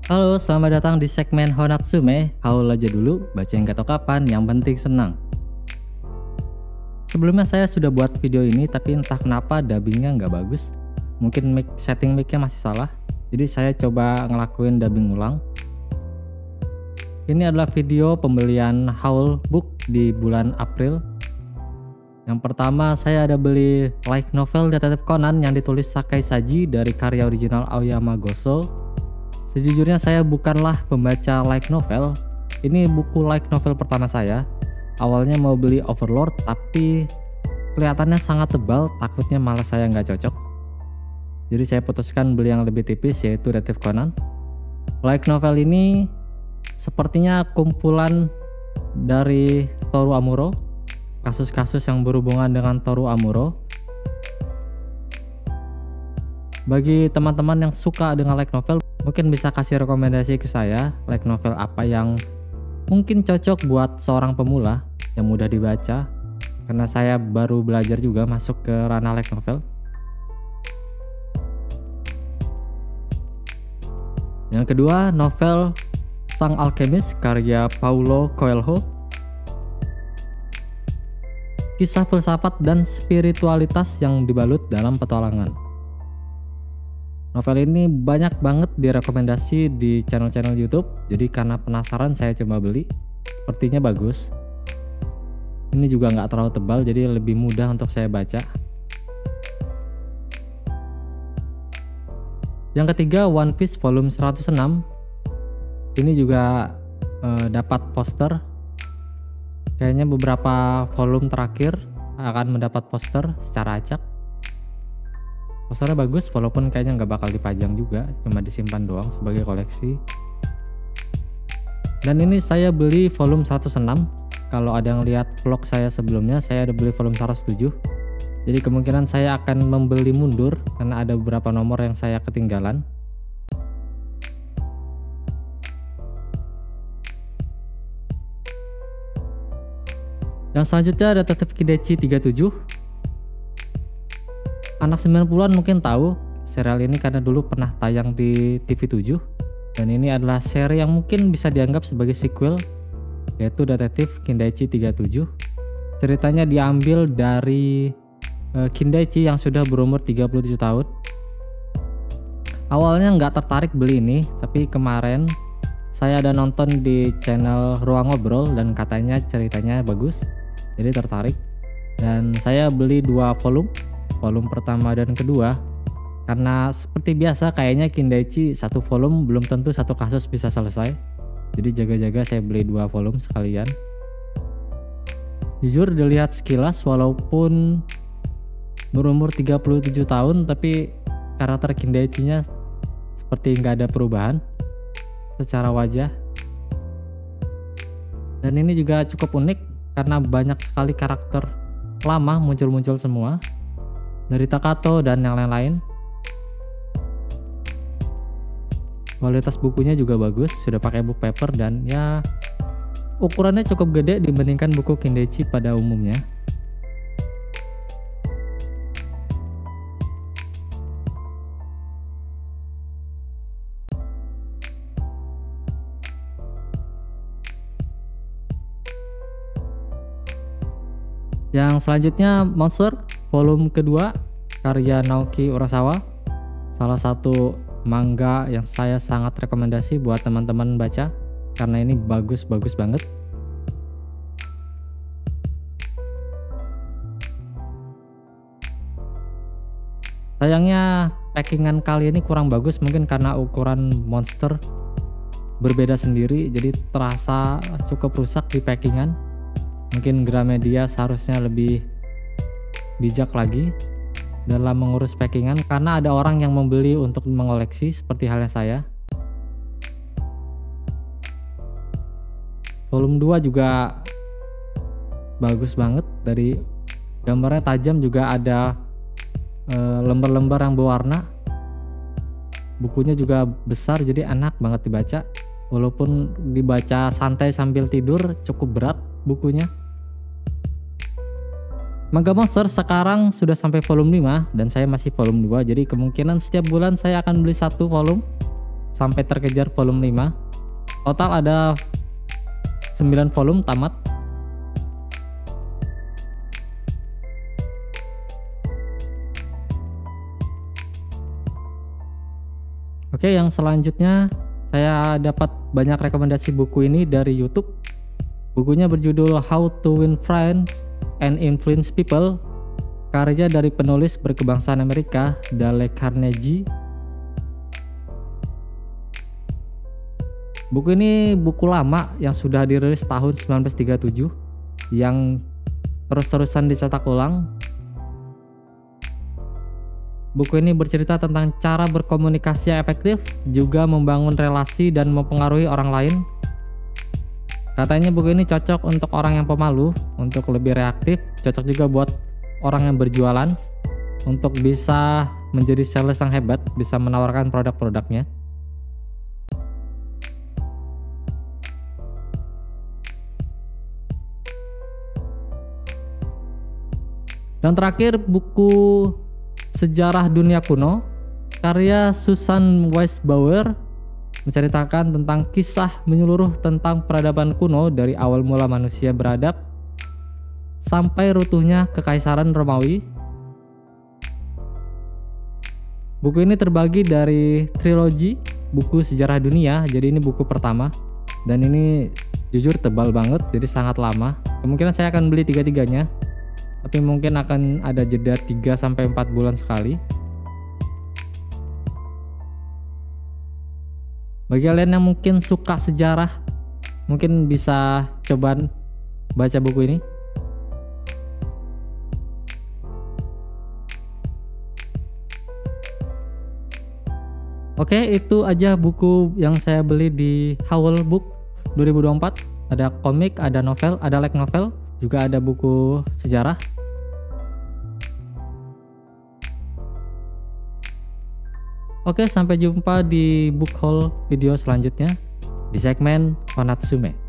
Halo, selamat datang di segmen Honatsume. Haul aja dulu, baca yang gak tau kapan, yang penting senang. Sebelumnya saya sudah buat video ini, tapi entah kenapa dubbingnya nggak bagus. Mungkin setting mic-nya masih salah. Jadi saya coba ngelakuin dubbing ulang. Ini adalah video pembelian Haul book di bulan April. Yang pertama saya ada beli light novel Detektif Conan yang ditulis Sakai Saji dari karya original Aoyama Goso. Sejujurnya saya bukanlah pembaca light novel. Ini buku light novel pertama saya. Awalnya mau beli Overlord tapi kelihatannya sangat tebal, takutnya malah saya nggak cocok. Jadi saya putuskan beli yang lebih tipis, yaitu Detektif Conan. Light novel ini sepertinya kumpulan dari Toru Amuro, kasus-kasus yang berhubungan dengan Toru Amuro. Bagi teman-teman yang suka dengan light novel, mungkin bisa kasih rekomendasi ke saya light novel apa yang mungkin cocok buat seorang pemula yang mudah dibaca, karena saya baru belajar juga masuk ke ranah light novel. Yang kedua, novel Sang Alchemist karya Paulo Coelho. Kisah filsafat dan spiritualitas yang dibalut dalam petualangan. Novel ini banyak banget direkomendasi di channel-channel YouTube, jadi karena penasaran saya coba beli. Sepertinya bagus. Ini juga nggak terlalu tebal, jadi lebih mudah untuk saya baca. Yang ketiga, One Piece volume 106. Ini juga dapat poster. Kayaknya beberapa volume terakhir akan mendapat poster secara acak. Posternya bagus, walaupun kayaknya nggak bakal dipajang juga, cuma disimpan doang sebagai koleksi. Dan ini saya beli volume 106. Kalau ada yang lihat vlog saya sebelumnya, saya ada beli volume 107. Jadi kemungkinan saya akan membeli mundur karena ada beberapa nomor yang saya ketinggalan. Yang selanjutnya ada Detektif Kindechi 37. Anak 90-an mungkin tahu serial ini karena dulu pernah tayang di TV7. Dan ini adalah seri yang mungkin bisa dianggap sebagai sequel, yaitu Detektif Kindechi 37. Ceritanya diambil dari Kindechi yang sudah berumur 37 tahun. Awalnya nggak tertarik beli ini, tapi kemarin saya ada nonton di channel Ruang Ngobrol dan katanya ceritanya bagus, jadi tertarik. Dan saya beli 2 volume pertama dan kedua, karena seperti biasa kayaknya Kindechi 1 volume belum tentu satu kasus bisa selesai. Jadi jaga-jaga saya beli 2 volume sekalian. Jujur dilihat sekilas, walaupun berumur 37 tahun, tapi karakter Kindechi-nya seperti nggak ada perubahan secara wajah. Dan ini juga cukup unik karena banyak sekali karakter lama muncul-muncul semua dari Takato dan yang lain-lain. Kualitas bukunya juga bagus, sudah pakai book paper dan ya ukurannya cukup gede dibandingkan buku Kindechi pada umumnya. Yang selanjutnya Monster volume kedua karya Naoki Urasawa. Salah satu manga yang saya sangat rekomendasi buat teman-teman baca karena ini bagus-bagus banget. Sayangnya packingan kali ini kurang bagus, mungkin karena ukuran Monster berbeda sendiri, jadi terasa cukup rusak di packingan. Mungkin Gramedia seharusnya lebih bijak lagi dalam mengurus packingan, karena ada orang yang membeli untuk mengoleksi seperti halnya saya. Volume 2 juga bagus banget, dari gambarnya tajam, juga ada lembar-lembar yang berwarna. Bukunya juga besar, jadi enak banget dibaca. Walaupun dibaca santai sambil tidur, cukup berat bukunya. Manga Monster sekarang sudah sampai volume 5 dan saya masih volume 2, jadi kemungkinan setiap bulan saya akan beli 1 volume sampai terkejar volume 5. Total ada 9 volume tamat. Oke, yang selanjutnya saya dapat banyak rekomendasi buku ini dari YouTube. Bukunya berjudul How to Win Friends and Influence People, karya dari penulis berkebangsaan Amerika Dale Carnegie. Buku ini buku lama yang sudah dirilis tahun 1937 yang terus-terusan dicetak ulang. Buku ini bercerita tentang cara berkomunikasi yang efektif, juga membangun relasi dan mempengaruhi orang lain. Katanya buku ini cocok untuk orang yang pemalu, untuk lebih reaktif, cocok juga buat orang yang berjualan, untuk bisa menjadi sales yang hebat, bisa menawarkan produk-produknya. Dan terakhir, buku Sejarah Dunia Kuno, karya Susan Weisbauer, menceritakan tentang kisah menyeluruh tentang peradaban kuno dari awal mula manusia beradab sampai runtuhnya Kekaisaran Romawi. Buku ini terbagi dari trilogi buku sejarah dunia, jadi ini buku pertama, dan ini jujur tebal banget, jadi sangat lama. Kemungkinan saya akan beli tiga-tiganya, tapi mungkin akan ada jeda 3-4 bulan sekali. Bagi kalian yang mungkin suka sejarah, mungkin bisa coba baca buku ini. Oke, itu aja buku yang saya beli di Howl Book 2024. Ada komik, ada novel, ada light novel, juga ada buku sejarah. Oke, sampai jumpa di book haul video selanjutnya di segmen Konatsume.